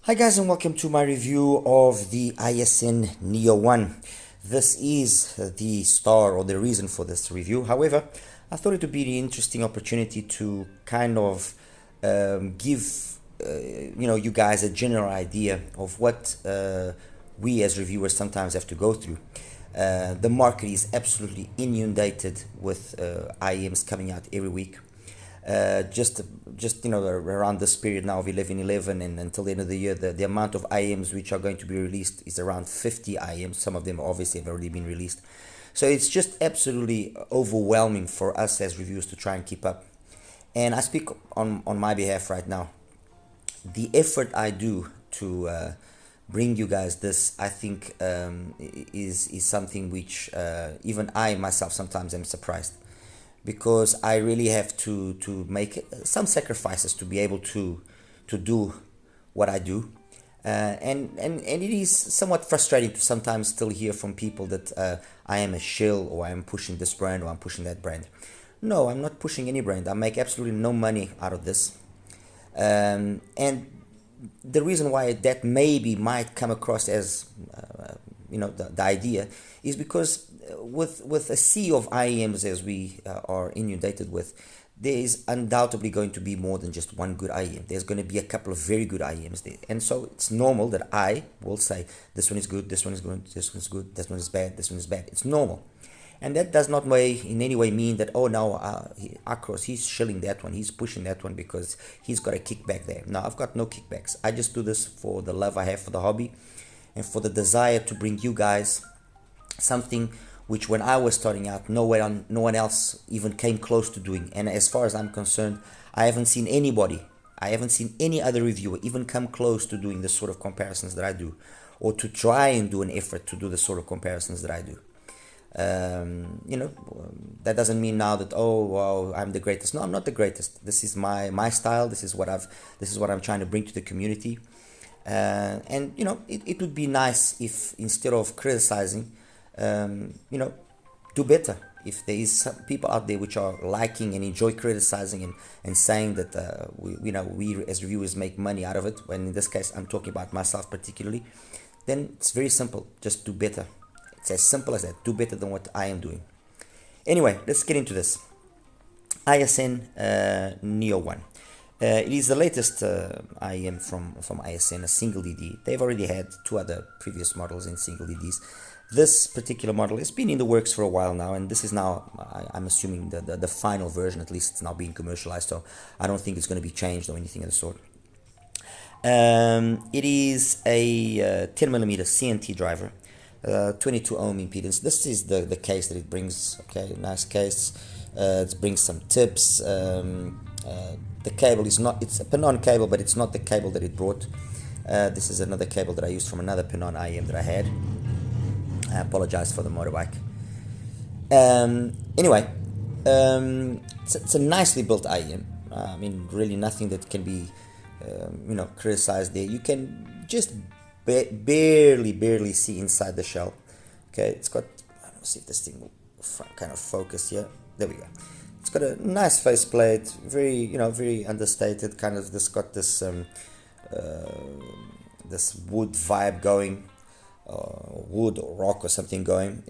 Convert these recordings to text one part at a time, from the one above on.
Hi guys, and welcome to my review of the ISN NEO1. This is the star or the reason for this review. However, I thought it would be an interesting opportunity to kind of give you guys a general idea of what we as reviewers sometimes have to go through. The market is absolutely inundated with IEMs coming out every week. Just around this period now of 11/11 and until the end of the year, the amount of IEMs which are going to be released is around 50 IEMs. Some of them obviously have already been released, so it's just absolutely overwhelming for us as reviewers to try and keep up. And I speak on my behalf right now. The effort I do to bring you guys this, I think, is something which even I myself sometimes am surprised, because I really have to make some sacrifices to be able to do what I do, and it is somewhat frustrating to sometimes still hear from people that I am a shill, or I'm pushing this brand, or I'm pushing that brand. No, I'm not pushing any brand. I make absolutely no money out of this, and the reason why that maybe might come across as the idea is because with a sea of IEMs as we are inundated with, there is undoubtedly going to be more than just one good IEM. There's going to be a couple of very good IEMs there, and so it's normal that I will say this one is good, this one is good, this one is good, this one is bad, this one is bad. It's normal, and that does not in any way mean that, oh no, Akros, he's shilling that one, he's pushing that one because he's got a kickback there. No, I've got no kickbacks. I just do this for the love I have for the hobby and for the desire to bring you guys something which, when I was starting out, no one else even came close to doing. And as far as I'm concerned, I haven't seen any other reviewer even come close to doing the sort of comparisons that I do, or to try and do an effort to do the sort of comparisons that I do. That doesn't mean now that, oh wow, I'm the greatest. No, I'm not the greatest. This is my style. This is what I'm trying to bring to the community. And it would be nice if, instead of criticizing, do better. If there is some people out there which are liking and enjoy criticizing and saying that we as reviewers make money out of it, when in this case I'm talking about myself particularly, then it's very simple. Just do better. It's as simple as that. Do better than what I am doing. Anyway, let's get into this. ISN NEO1. It is the latest IEM from ISN, a single DD. They've already had two other previous models in single DDs. This particular model has been in the works for a while now, and this is now, I'm assuming, the final version. At least it's now being commercialized, so I don't think it's going to be changed or anything of the sort. It is a 10mm CNT driver, 22 ohm impedance. This is the case that it brings. Okay, nice case. It brings some tips. The cable is not, it's a PENON cable, but it's not the cable that it brought. This is another cable that I used from another PENON IEM that I had. I apologize for the motorbike. Anyway, it's a nicely built IEM. I mean, really nothing that can be criticized there. You can just barely see inside the shell. Okay, it's got, let's see if this thing will kind of focus here. There we go. It's got a nice faceplate, very understated, kind of got this this wood vibe going, wood or rock or something going.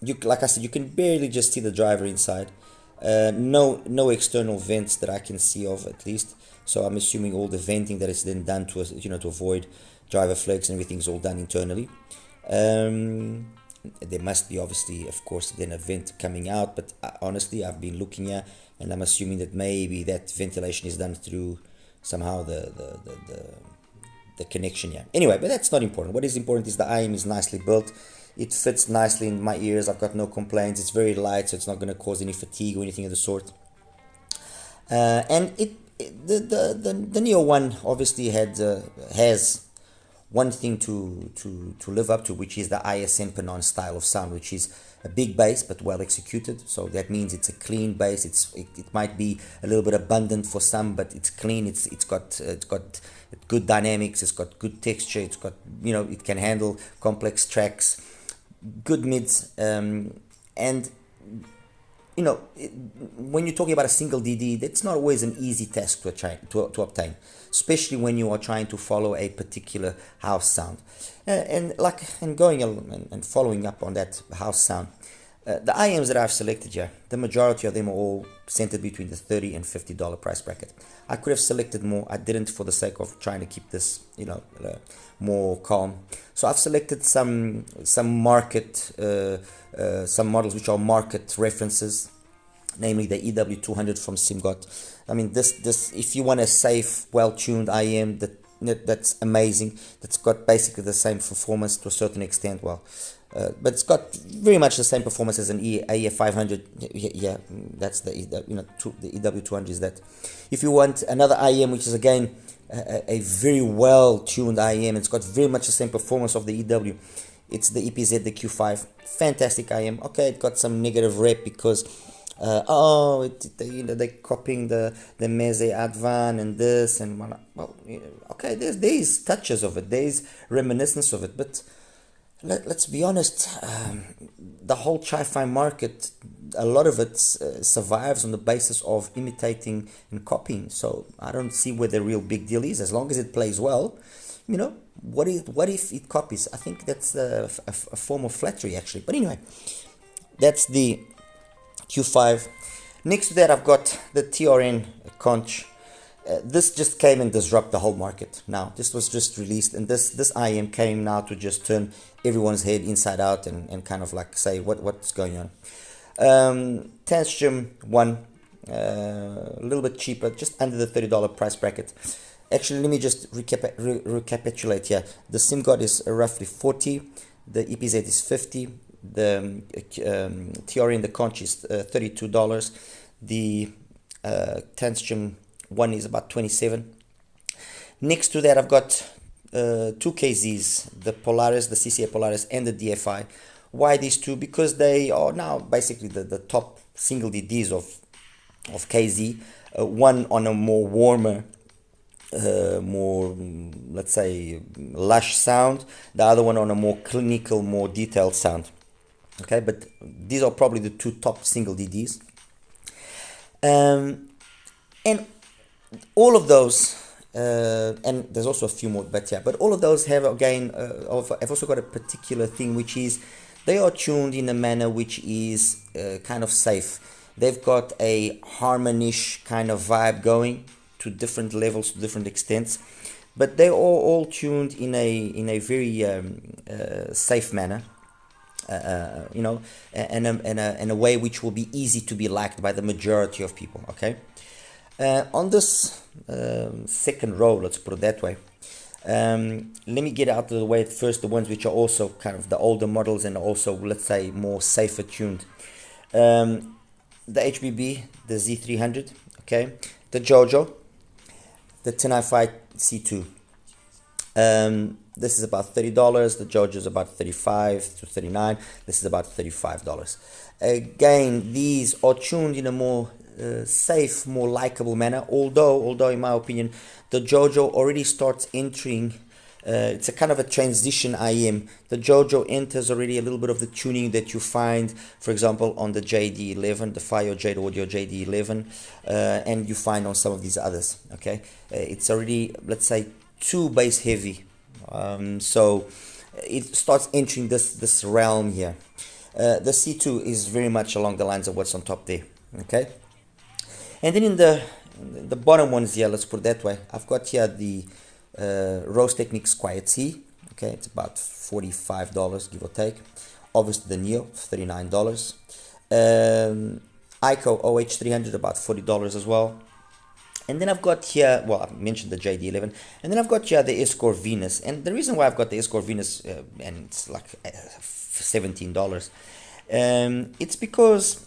Like I said, you can barely just see the driver inside. No external vents that I can see of, at least. So I'm assuming all the venting that is then done to avoid driver flakes and everything is all done internally. There must be, obviously, of course, then a vent coming out, but honestly, I've been looking here and I'm assuming that maybe that ventilation is done through somehow the connection here. Anyway, but that's not important. What is important is the IEM is nicely built. It fits nicely in my ears. I've got no complaints. It's very light, so it's not going to cause any fatigue or anything of the sort. And the NEO1 obviously has one thing to live up to, which is the ISN PENON style of sound, which is a big bass but well executed. So that means it's a clean bass. It might be a little bit abundant for some, but it's clean. It's got good dynamics. It's got good texture. It's got, it can handle complex tracks, good mids, and when you're talking about a single DD, that's not always an easy task to obtain, especially when you are trying to follow a particular house sound. And going and following up on that house sound, the IMs that I've selected here, the majority of them are all centered between the $30 and $50 price bracket. I could have selected more. I didn't, for the sake of trying to keep this, more calm. So I've selected some market, some models which are market references, namely the EW200 from SIMGOT. I mean, this if you want a safe, well-tuned IM that's amazing, that's got basically the same performance to a certain extent. But it's got very much the same performance as an AF500. Yeah, that's the EW200 is that. If you want another IM, which is again a very well-tuned IM, it's got very much the same performance of the EW. It's the EPZ, the Q5, fantastic IM. Okay, it got some negative rep because they're copying the Meze Advan and this and okay, there's touches of it, there's reminiscence of it, but let's be honest, the whole HiFi market, a lot of it survives on the basis of imitating and copying. So I don't see where the real big deal is. As long as it plays well, what if it copies? I think that's a form of flattery, actually. But anyway, that's the Q5. Next to that, I've got the TRN Conch. This just came and disrupt the whole market. Now, this was just released, and this IM came now to just turn everyone's head inside out and kind of like say what's going on. Tanstrom 1, a little bit cheaper, just under the $30 price bracket. Actually, let me just recapitulate here. The SIMGOT is roughly 40, the EPZ is 50, the TRN, the Conch is $32, the Tanstrom 1 is about 27. Next to that, I've got two KZs, the Polaris, the CCA Polaris, and the DFI. Why these two? Because they are now basically the top single DDs of KZ. One on a more warmer, more, let's say, lush sound. The other one on a more clinical, more detailed sound. Okay, but these are probably the two top single DDs. And all of those, and there's also a few more, but all of those have again, have also got a particular thing, which is they are tuned in a manner which is kind of safe. They've got a harmonish kind of vibe going to different levels, to different extents, but they are all tuned in a very safe manner. And a way which will be easy to be liked by the majority of people. Okay, on this second row, let's put it that way, let me get out of the way first the ones which are also kind of the older models and also, let's say, more safer tuned. The HBB, the Z300, okay, the Jojo, the Tenai C2. This is about $30. The Jojo is about $35 to $39. This is about $35. Again, these are tuned in a more safe, more likable manner. Although, in my opinion, the Jojo already starts entering. It's a kind of a transition IM. The Jojo enters already a little bit of the tuning that you find, for example, on the JD11, the Fire Jade Audio JD11, and you find on some of these others. Okay, it's already, let's say, too bass heavy. So it starts entering this realm here. The C2 is very much along the lines of what's on top there. Okay, and then in the bottom ones here, let's put it that way, I've got here the Rose Techniques Quiet C. Okay, it's about $45, give or take. Obviously the Neo, $39. ICO OH300, about $40 as well. And then I've got here, well, I mentioned the JD11, and then I've got here the Escort Venus. And the reason why I've got the Escort Venus, and it's like $17, it's because,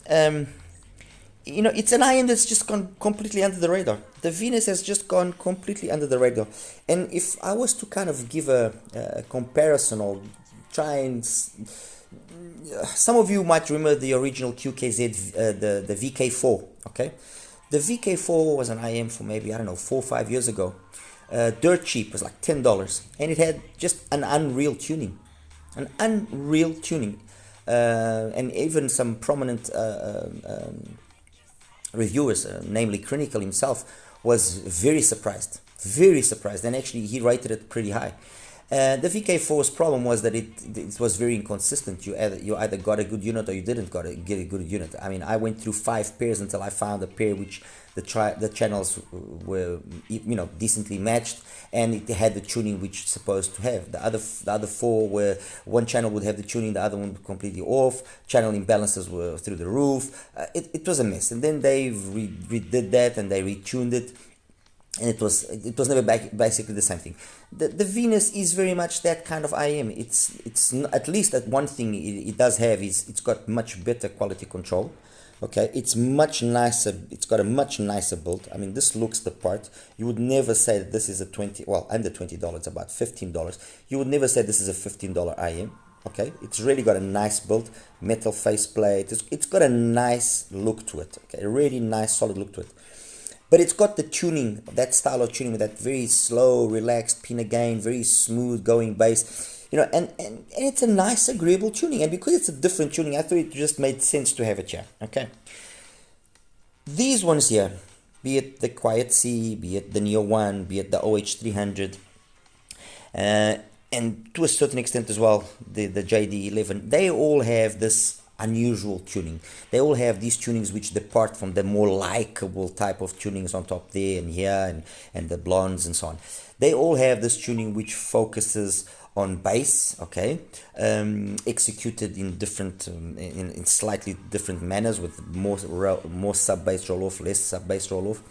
it's an IM that's just gone completely under the radar. The Venus has just gone completely under the radar. And if I was to kind of give a comparison or try and... some of you might remember the original QKZ, the VK4, okay? The VK4 was an IM for maybe, 4 or 5 years ago. Dirt cheap, was like $10. And it had just an unreal tuning. and even some prominent reviewers, namely Clinical himself, was very surprised, and actually he rated it pretty high. The VK4's problem was that it was very inconsistent. You either got a good unit or you didn't get a good unit. I mean, I went through 5 pairs until I found a pair which the channels were decently matched, and it had the tuning which it's supposed to have. The other 4 were, one channel would have the tuning, the other one completely off. Channel imbalances were through the roof. It was a mess, and then they redid that and they retuned it. And it was never basically the same thing. The Venus is very much that kind of IM. It's at least that one thing it does have is it's got much better quality control. Okay, it's much nicer. It's got a much nicer build. I mean, this looks the part. You would never say that this is a under $20. It's about $15. You would never say this is a $15 IM. Okay, it's really got a nice build, metal faceplate. It's got a nice look to it. Okay, a really nice solid look to it. But it's got the tuning, that style of tuning with that very slow, relaxed pin again, very smooth going bass, and it's a nice, agreeable tuning. And because it's a different tuning, I thought it just made sense to have it here. Okay. These ones here, be it the Quiet C, be it the NEO1, be it the OH300, and to a certain extent as well, the JD11, they all have this unusual tuning. They all have these tunings which depart from the more likable type of tunings on top there and here and the blondes and so on. They all have this tuning which focuses on bass, okay, executed in different in slightly different manners, with more sub bass roll off, less sub bass roll off.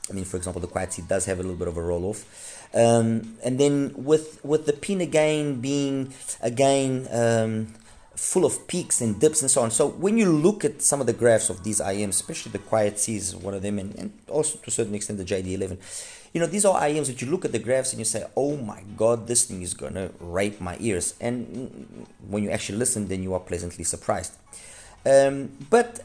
I mean, for example, the Quiet C does have a little bit of a roll off, and then with the pin again being full of peaks and dips and so on. So when you look at some of the graphs of these IMs, especially the Quiet C is one of them, and also to a certain extent the JD11, these are IMs that you look at the graphs and you say, oh my God, this thing is gonna rape my ears. And when you actually listen, then you are pleasantly surprised. But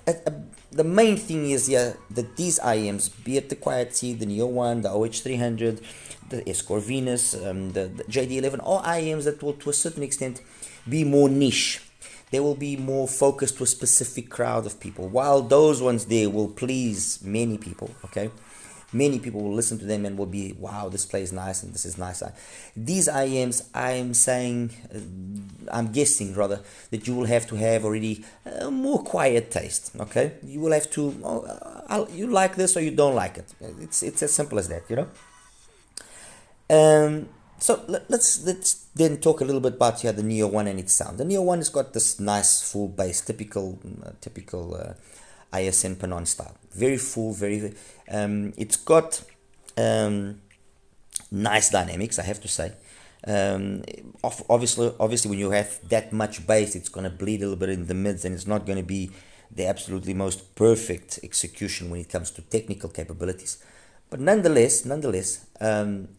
the main thing is that these IMs, be it the Quiet C, the NEO1, the OH300, the Escort Venus, the JD11, are IMs that will to a certain extent be more niche. They will be more focused to a specific crowd of people, while those ones there will please many people. Okay, many people will listen to them and will be, wow, this plays nice and this is nice. These IMs, I'm guessing rather that you will have to have already a more quiet taste. Okay, you will have to, you like this or you don't like it. It's as simple as that, So let's then talk a little bit about the NEO1 and its sound. The NEO1 has got this nice full bass, typical ISN PENON style. Very full, very. It's got nice dynamics, I have to say. Obviously, when you have that much bass, it's going to bleed a little bit in the mids, and it's not going to be the absolutely most perfect execution when it comes to technical capabilities. But nonetheless,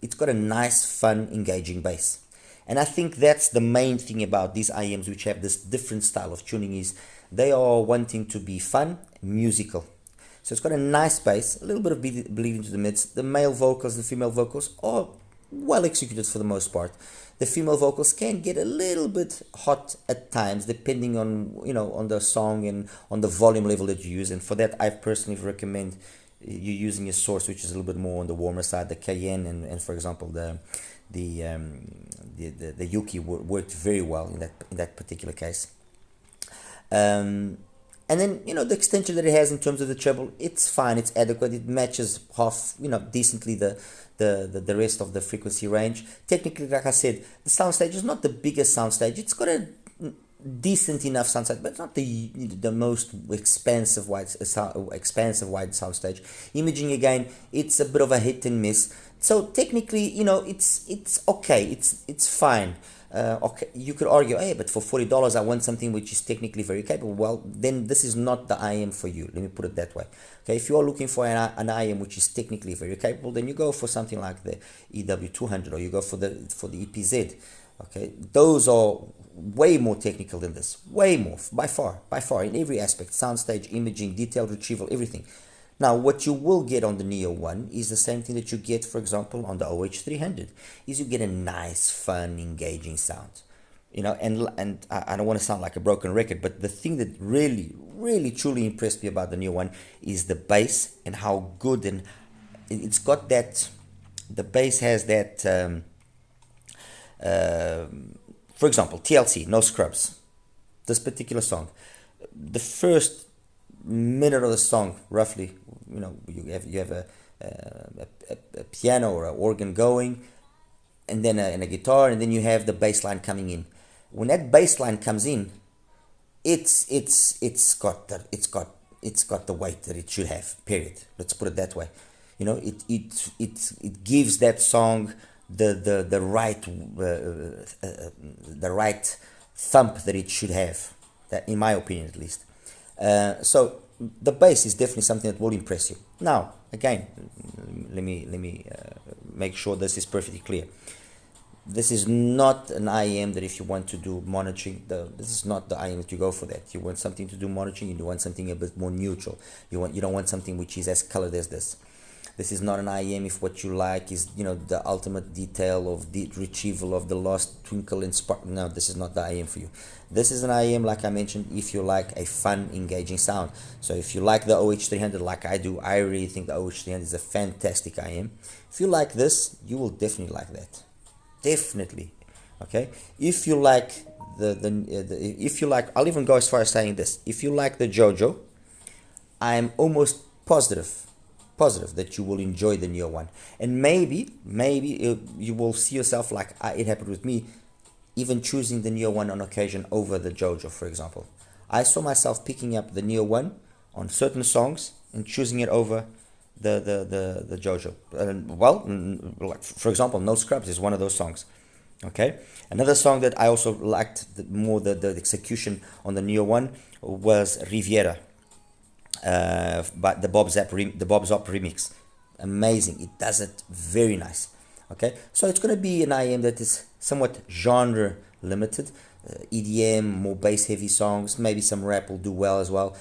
it's got a nice, fun, engaging bass. And I think that's the main thing about these IMs which have this different style of tuning, is they are wanting to be fun, musical. So it's got a nice bass, a little bit of bleed into the mids. The male vocals, the female vocals are well executed for the most part. The female vocals can get a little bit hot at times, depending on on the song and on the volume level that you use. And for that, I personally recommend you using a source which is a little bit more on the warmer side. The Cayenne and for example the Yuki worked very well in that particular case. And then the extension that it has in terms of the treble, it's fine, it's adequate, it matches half decently the rest of the frequency range. Technically, like I said, the soundstage is not the biggest soundstage. It's got a decent enough soundstage, but it's not the most expansive wide soundstage. Imaging, again, it's a bit of a hit and miss. So technically, it's okay. It's fine. Okay, you could argue, hey, but for $40 I want something which is technically very capable. Well, then this is not the IM for you. Let me put it that way. Okay, if you are looking for an IM which is technically very capable, then you go for something like the EW200, or you go for the EPZ. Okay, those are way more technical than this, way more, by far, in every aspect: soundstage, imaging, detailed retrieval, everything. Now, what you will get on the NEO1 is the same thing that you get, for example, on the OH300, is you get a nice, fun, engaging sound. you know, and I don't want to sound like a broken record, but the thing that really truly impressed me about the Neo 1 is the bass and how good, and it's got that, the bass has that, for example, TLC, No Scrubs, this particular song, the first minute of the song, roughly, you know, you have a piano or an organ going, and then a guitar, and then you have the bass line coming in. When that bass line comes in, it's got the weight that it should have. Period. Let's put it that way. You know, it gives that song the right thump that it should have. That, in my opinion, at least. So the bass is definitely something that will impress you. Now, again, let me make sure this is perfectly clear. This is not an IEM that if you want to do monitoring, this is not the IEM that you go for that. You want something to do monitoring, you want something a bit more neutral. You don't want something which is as colored as this. This is not an IEM if what you like is, you know, the ultimate detail of the retrieval of the lost twinkle and spark. No, this is not the IEM for you. This is an IEM, like I mentioned, if you like a fun, engaging sound. So if you like the OH300 like I do, I really think the OH300 is a fantastic IEM. If you like this, you will definitely like that. Definitely. Okay. If you like if you like, I'll even go as far as saying this. If you like the JoJo, I'm almost positive that you will enjoy the Neo 1, and maybe you will see yourself, like it happened with me, even choosing the Neo 1 on occasion over the JoJo, for example. I saw myself picking up the Neo 1 on certain songs and choosing it over the JoJo. Well, like, for example, No Scrubs is one of those songs. Okay, another song that I also liked more the execution on the Neo 1 was Riviera, but the Bob Zop remix. Amazing, it does it very nice. Okay, so it's going to be an IEM that is somewhat genre limited, EDM, more bass heavy songs, maybe some rap will do well as well.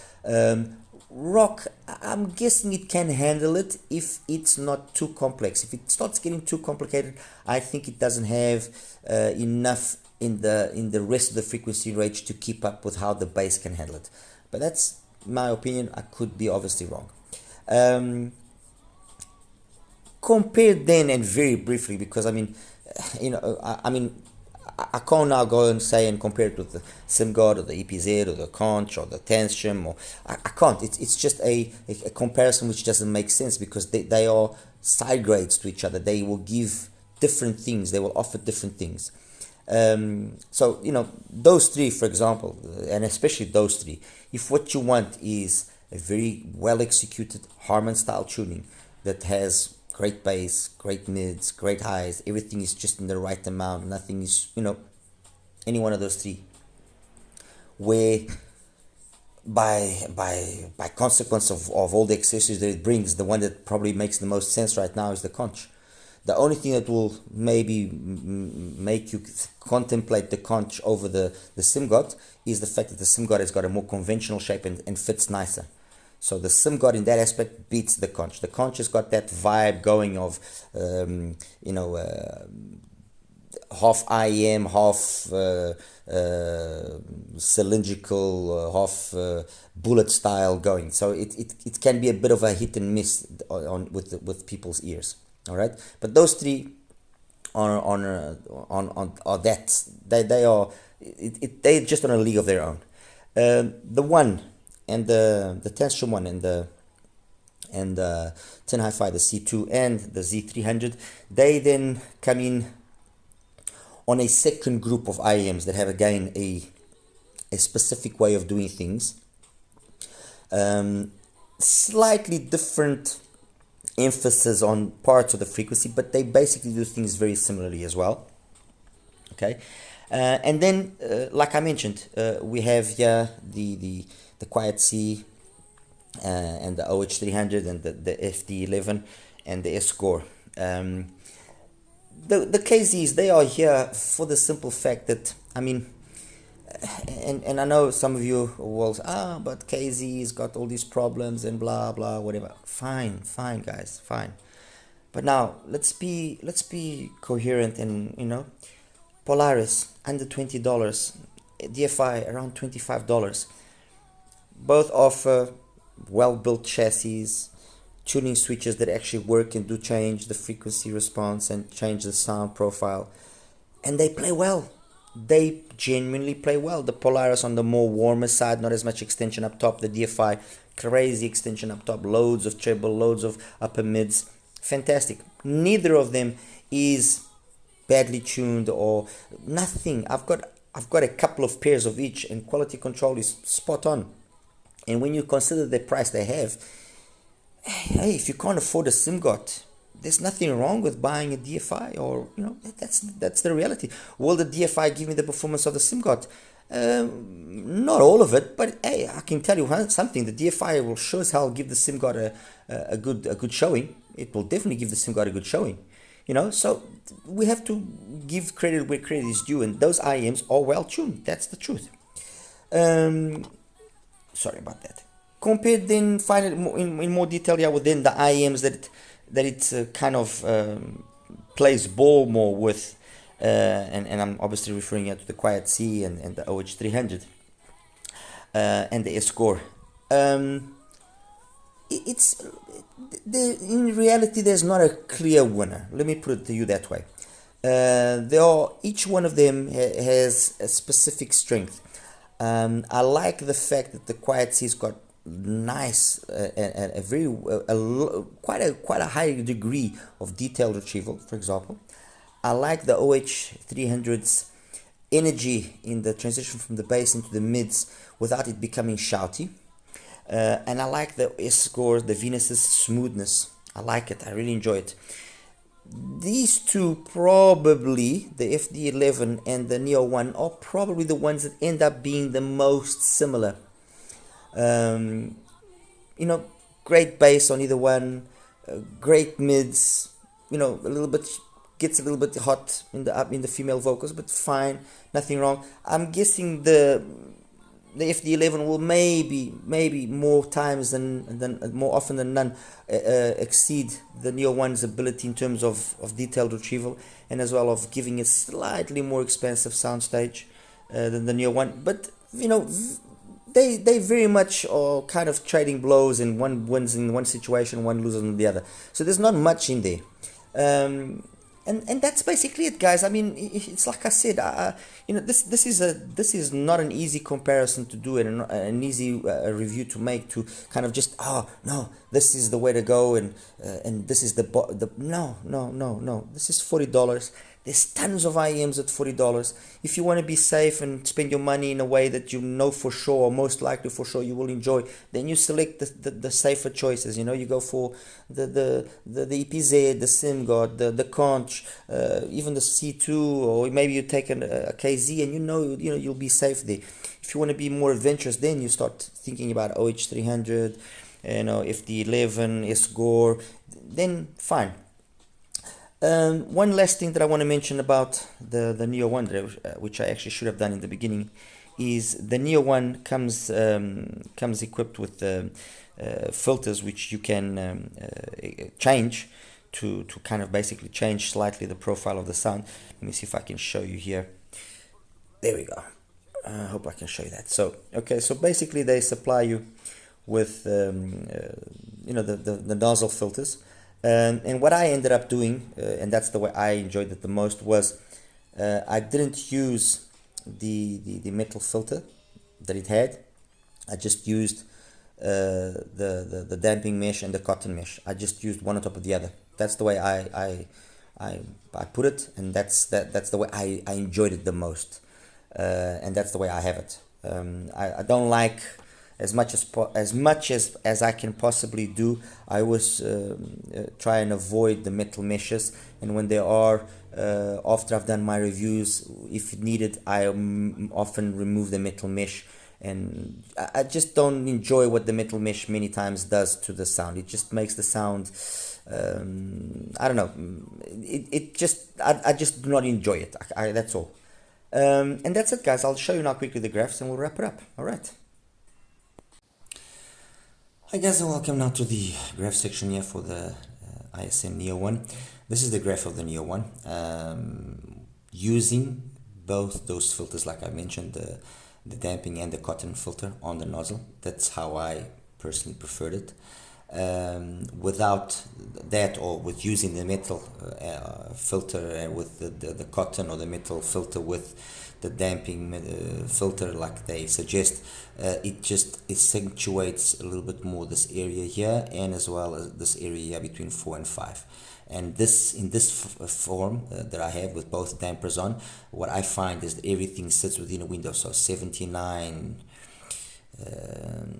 Rock, I'm guessing it can handle it if it's not too complex. If it starts getting too complicated, I think it doesn't have enough in the rest of the frequency range to keep up with how the bass can handle it. But that's my opinion. I could be obviously wrong. Compared then, and very briefly, because I mean, you know, I can't now go and say and compare it with the SimGod or the EPZ or the Conch or the Tension, or I can't. It's just a comparison which doesn't make sense, because they are side grades to each other. They will give different things. They will offer different things. So, you know, those three, for example, and especially those three, if what you want is a very well executed Harman style tuning that has great bass, great mids, great highs, everything is just in the right amount, nothing is, you know, any one of those three, where by consequence of all the accessories that it brings, the one that probably makes the most sense right now is the Conch. The only thing that will maybe make you contemplate the Conch over the SimGod is the fact that the SimGod has got a more conventional shape and fits nicer. So the SimGod in that aspect beats the Conch. The Conch has got that vibe going of, you know, half IEM, half cylindrical, half bullet style going. So it can be a bit of a hit and miss with people's ears. All right, but those three are that they are they're just on a league of their own. The one and the Tension one and the 10 HiFi, the C2 and the Z300, they then come in on a second group of IEMs that have again a specific way of doing things, slightly different emphasis on parts of the frequency, but they basically do things very similarly as well. Okay, and then like I mentioned, we have here the Quiet C and the OH300 and the FD11 and the S-Core. The KZs, they are here for the simple fact that, I mean, and I know some of you will say, but KZ's got all these problems and blah blah whatever. Fine guys, fine. But now let's be coherent, and you know, Polaris under $20, DFI around $25. Both offer well-built chassis, tuning switches that actually work and do change the frequency response and change the sound profile, and they play well. They genuinely play well. The Polaris on the more warmer side, not as much extension up top. The DFI, crazy extension up top, loads of treble, loads of upper mids, fantastic. Neither of them is badly tuned or nothing. I've got a couple of pairs of each, and quality control is spot on. And when you consider the price they have, hey, if you can't afford a SIM-GOT, there's nothing wrong with buying a DFI, or that's the reality. Will the DFI give me the performance of the SIM-GOT? Not all of it, but hey, I can tell you something. The DFI will sure as hell give the SIM-GOT a good showing. It will definitely give the SIM-GOT a good showing. So we have to give credit where credit is due, and those IEMs are well tuned. That's the truth. Sorry about that. Compared then, finally, in more detail, within the IEMs that it kind of plays ball more with, and I'm obviously referring here to the Quiet C and the OH300 and the S-Core. In reality, there's not a clear winner. Let me put it to you that way. Each one of them has a specific strength. I like the fact that the Quiet C's got nice and quite a high degree of detail retrieval, for example. I like the OH300's energy in the transition from the bass into the mids without it becoming shouty. And I like the S-Core, the Venus's smoothness. I like it. I really enjoy it. These two, probably the FD11 and the Neo1, are probably the ones that end up being the most similar. Great bass on either one, great mids. A little bit gets a little bit hot in the female vocals, but fine, nothing wrong. I'm guessing the FD11 will maybe more times than more often than none exceed the Neo1's ability in terms of detailed retrieval, and as well of giving a slightly more expansive soundstage than the Neo1. But they very much are kind of trading blows, and one wins in one situation, one loses in the other. So there's not much in there. And that's basically it, guys. I mean, it's like I said, this is not an easy comparison to do, and an easy review to make, to kind of just, no, this is the way to go, and this is no, this is $40. There's tons of IEMs at $40. If you want to be safe and spend your money in a way that you know for sure, or most likely for sure, you will enjoy, then you select the safer choices. You go for the EPZ, the SIM-GOT, the Conch, even the C2, or maybe you take a KZ, and you'll be safe there. If you want to be more adventurous, then you start thinking about OH300, FD11, S-Core, then fine. One last thing that I want to mention about the Neo1, which I actually should have done in the beginning, is the Neo1 comes equipped with filters which you can change to kind of basically change slightly the profile of the sound. Let me see if I can show you here. There we go. I hope I can show you that. So basically they supply you with the nozzle filters. And what I ended up doing, and that's the way I enjoyed it the most, was I didn't use the metal filter that it had. I just used the damping mesh and the cotton mesh. I just used one on top of the other. That's the way I put it, and that's the way I enjoyed it the most, and that's the way I have it. I don't like, as much as I can possibly do, I always try and avoid the metal meshes, and when they are, after I've done my reviews, if needed, I often remove the metal mesh, and I just don't enjoy what the metal mesh many times does to the sound. It just makes the sound, I don't know, I just do not enjoy it. That's all. And that's it, guys. I'll show you now quickly the graphs, and we'll wrap it up. All right. Hi guys, and welcome now to the graph section here for the ISN NEO1. This is the graph of the NEO1. using both those filters, like I mentioned, the damping and the cotton filter on the nozzle. That's how I personally preferred it. Without that, or with using the metal filter with the cotton, or the metal filter with the damping filter like they suggest, it just accentuates a little bit more this area here, and as well as this area here between 4 and 5. And this, in this form that I have with both dampers on, what I find is that everything sits within a window, so 79,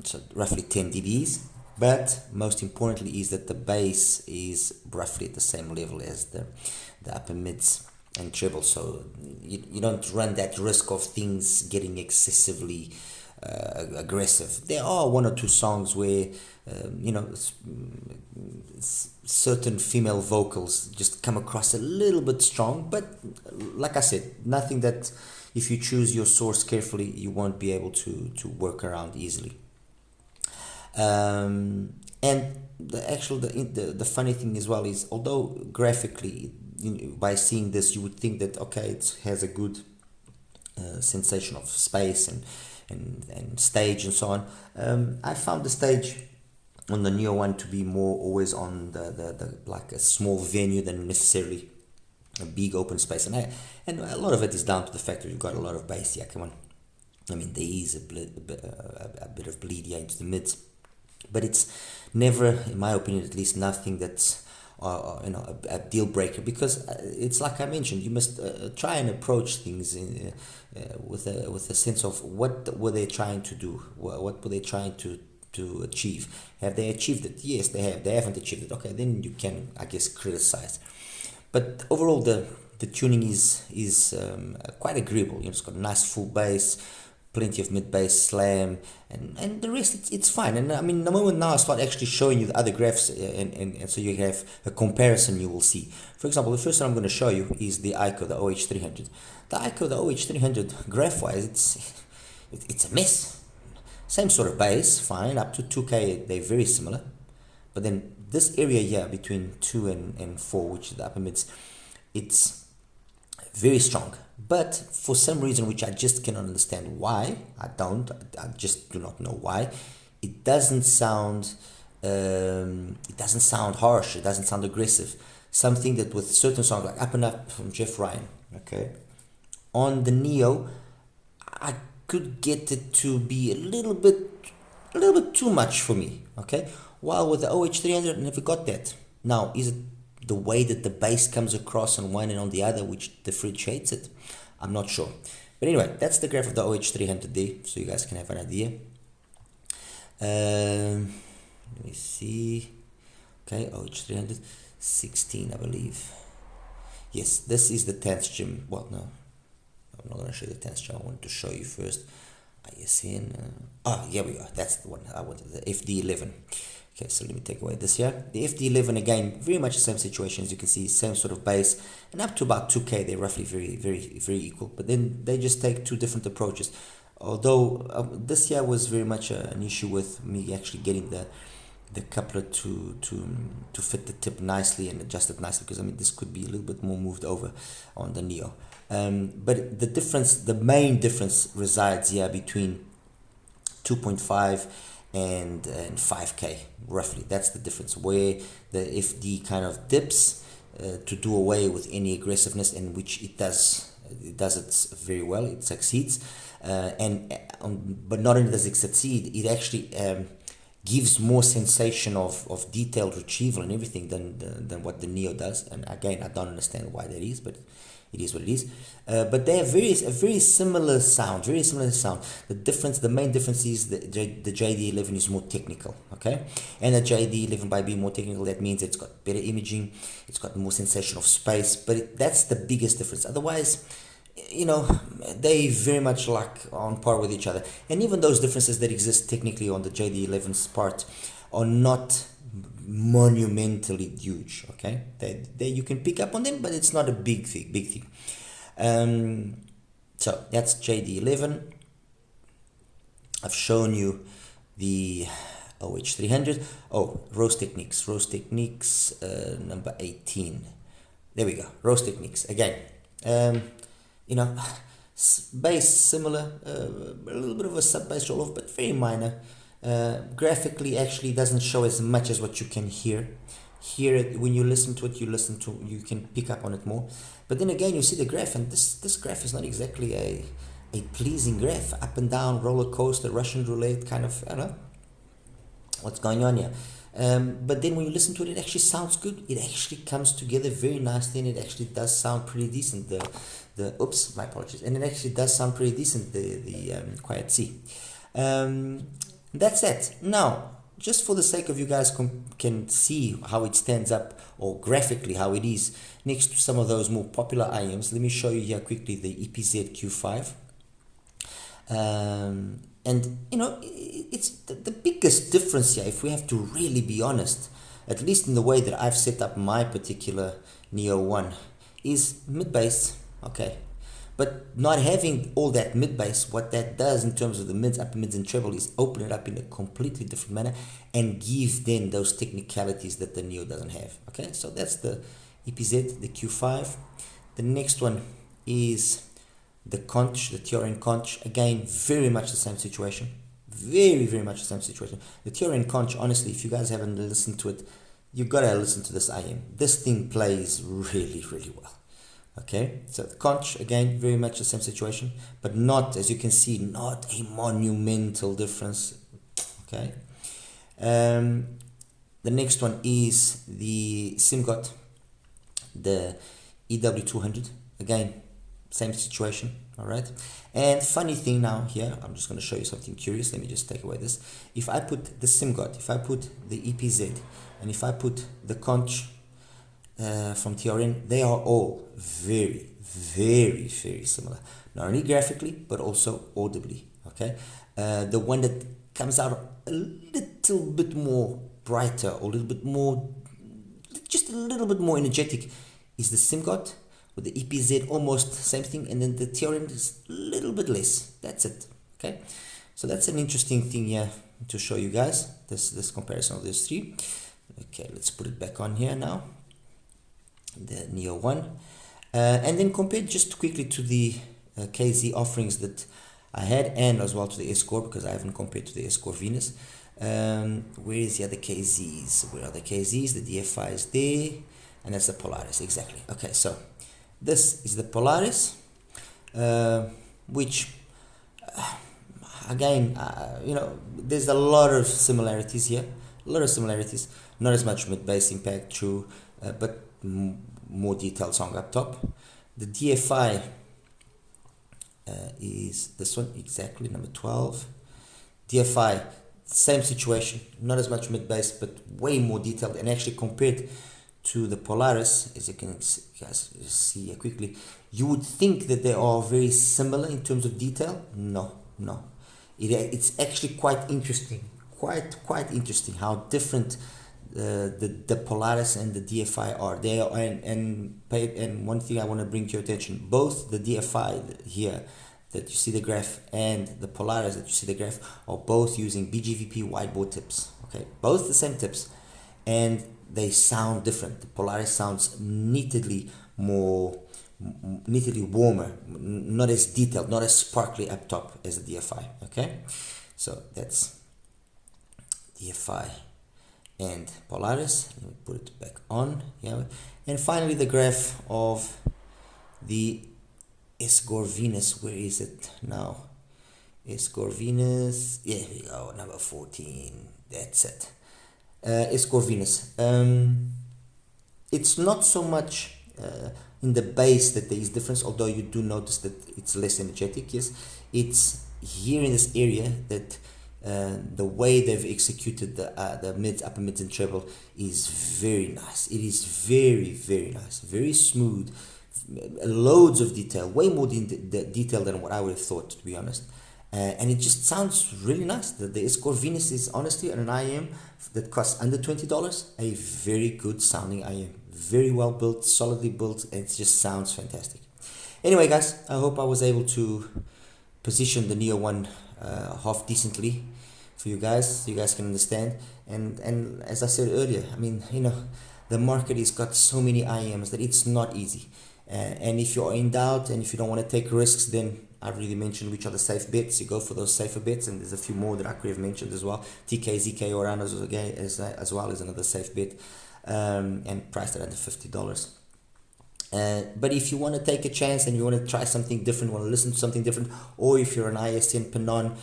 so roughly 10 dBs. But most importantly is that the bass is roughly at the same level as the upper mids and treble, so you don't run that risk of things getting excessively aggressive. There are one or two songs where certain female vocals just come across a little bit strong, but like I said, nothing that if you choose your source carefully you won't be able to work around easily. And the funny thing as well is, although graphically, by seeing this you would think that okay, it has a good sensation of space and stage and so on, I found the stage on the Neo1 to be more always on the like a small venue than necessarily a big open space, and a lot of it is down to the fact that you've got a lot of bass. Yeah, come on, I mean there is a bit of bleed here into the mids, but it's never, in my opinion at least, nothing that's a deal breaker, because it's like I mentioned, you must try and approach things with a sense of what were they trying to do, what were they trying to achieve. Have they achieved it? Yes, they have. They haven't achieved it, okay, then you can, I guess, criticize. But overall the tuning is quite agreeable. It's got a nice full bass, plenty of mid bass, slam, and the rest it's fine. And I mean, the moment now I start actually showing you the other graphs, and so you have a comparison, you will see. For example, the first one I'm going to show you is the ICO, the OH300. The ICO, the OH300, graph wise, it's a mess. Same sort of bass, fine, up to 2K they're very similar, but then this area here between 2 and 4, which is the upper mids, it's very strong. But for some reason which I just cannot understand why, I just do not know why, it doesn't sound harsh, it doesn't sound aggressive. Something that with certain songs like Up and Up from Jeff Ryan, okay, on the Neo I could get it to be a little bit too much for me, okay, while with the OH300 I never got that. Now, is it the way that the bass comes across on one and on the other which differentiates it? I'm not sure. But anyway, that's the graph of the OH300 there, so you guys can have an idea. Let me see. Okay, OH300, 16, I believe. Yes, this is the 10th string. Well, no, I'm not going to show you the 10th string. I wanted to show you first. ISN. Here we go. That's the one I wanted, the FD11. Okay, so let me take away this here. The FD11, again, very much the same situation. As you can see, same sort of bass, and up to about 2K, they're roughly very equal. But then they just take two different approaches. Although this here was very much an issue with me actually getting the coupler to fit the tip nicely and adjust it nicely, because I mean this could be a little bit more moved over on the Neo. But the main difference resides here between 2.5 and 5K roughly. That's the difference, where the FD kind of dips to do away with any aggressiveness, and which it does it very well. It succeeds, but not only does it succeed, it actually gives more sensation of detailed retrieval and everything than what the Neo does. And again, I don't understand why that is, but it is what it is. But they have a very similar sound, The main difference is the JD11 is more technical, okay? And the JD11, by being more technical, that means it's got better imaging, it's got more sensation of space, but that's the biggest difference. Otherwise, they very much like on par with each other. And even those differences that exist technically on the JD11's part are not monumentally huge, okay? They you can pick up on them, but it's not a big thing. So that's JD11. I've shown you the OH300. Rose Techniques number 18. There we go, Rose Techniques again. you know, bass similar, a little bit of a sub bass roll off, but very minor. Graphically actually doesn't show as much as what you can hear. Here, when you listen to it, you can pick up on it more. But then again, you see the graph, and this graph is not exactly a pleasing graph. Up and down, roller coaster, Russian roulette, kind of, I don't know what's going on here. But then when you listen to it, it actually sounds good. It actually comes together very nicely, and it actually does sound pretty decent. Oops, my apologies. And it actually does sound pretty decent, the Quiet C. That's it. Now, just for the sake of you guys can see how it stands up, or graphically how it is next to some of those more popular IMs, let me show you here quickly the EPZ Q5. And you know, it's the biggest difference here, if we have to really be honest, at least in the way that I've set up my particular Neo 1, is mid-bass. Okay, but not having all that mid-bass, what that does in terms of the mids, upper mids and treble is open it up in a completely different manner and give then those technicalities that the Neo doesn't have. Okay, so that's the EPZ, the Q5. The next one is the conch, the TRN conch. Again, very much the same situation. Very much the same situation. The TRN conch, honestly, if you guys haven't listened to it, you gotta listen to this IM. This thing plays really well. Okay, so the conch, again, very much the same situation, but not, as you can see, not a monumental difference. Okay, the next one is the SIMGOT, the EW200. Again, same situation. All right, and funny thing now here, I'm just going to show you something curious. Let me just take away this. If I put the SIMGOT, if I put the EPZ, and if I put the conch from TRN, they are all very similar, not only graphically but also audibly. Okay, the one that comes out a little bit more brighter, or a little bit more, just a little bit more energetic, is the SIMGOT. With the EPZ, almost same thing, and then the TRN is a little bit less. That's it. Okay, so that's an interesting thing here to show you guys, this comparison of these three. Okay, let's put it back on here now, the Neo 1, and then compared just quickly to the KZ offerings that I had, and as well to the S-Core, because I haven't compared to the S-Core Venus. Where is the other KZs? Where are the KZs? The DFI is there, and that's the Polaris, exactly. Okay, so this is the Polaris, which again, you know, there's a lot of similarities here, not as much mid-bass impact, true, but more detailed song up top. The DFI is this one, exactly, number 12. DFI, same situation, not as much mid-bass, but way more detailed, and actually compared to the Polaris, as you can guys see here quickly, you would think that they are very similar in terms of detail. No, it's actually quite interesting, quite interesting how different the Polaris and the DFI are. They are, and one thing I want to bring to your attention, both the DFI here that you see the graph and the Polaris that you see the graph are both using BGVP wideboard tips. Okay, both the same tips, and they sound different. The Polaris sounds neatly warmer, not as detailed, not as sparkly up top as the DFI. Okay, so that's DFI and Polaris. Let me put it back on here. And finally, the graph of the S-Core Venus. Where is it now? S-Core Venus. Here we go, number 14. That's it. S-Core Venus. It's not so much in the bass that there is difference, although you do notice that it's less energetic. Yes, it's here in this area that the way they've executed the mids, upper mids and treble is very nice. It is very nice, very smooth, loads of detail, way more detail than what I would have thought, to be honest. And it just sounds really nice. The S-Core Venus is honestly an IM that costs under $20, a very good sounding IM. Very well built, solidly built, and it just sounds fantastic. Anyway, guys, I hope I was able to position the Neo 1 half decently for you guys, so you guys can understand. And as I said earlier, I mean, you know, the market has got so many IMs that it's not easy. And if you're in doubt and if you don't want to take risks, then I've already mentioned which are the safe bets. You go for those safer bets, and there's a few more that I could have mentioned as well. TK, or around as well as another safe bet, and priced at under $50. But if you want to take a chance and you want to try something different, want to listen to something different, or if you're an ISN PENON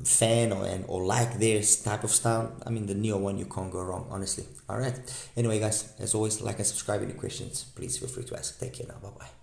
fan or like this type of style, I mean, the Neo one, you can't go wrong, honestly. All right. Anyway, guys, as always, like and subscribe. Any questions, please feel free to ask. Take care now. Bye-bye.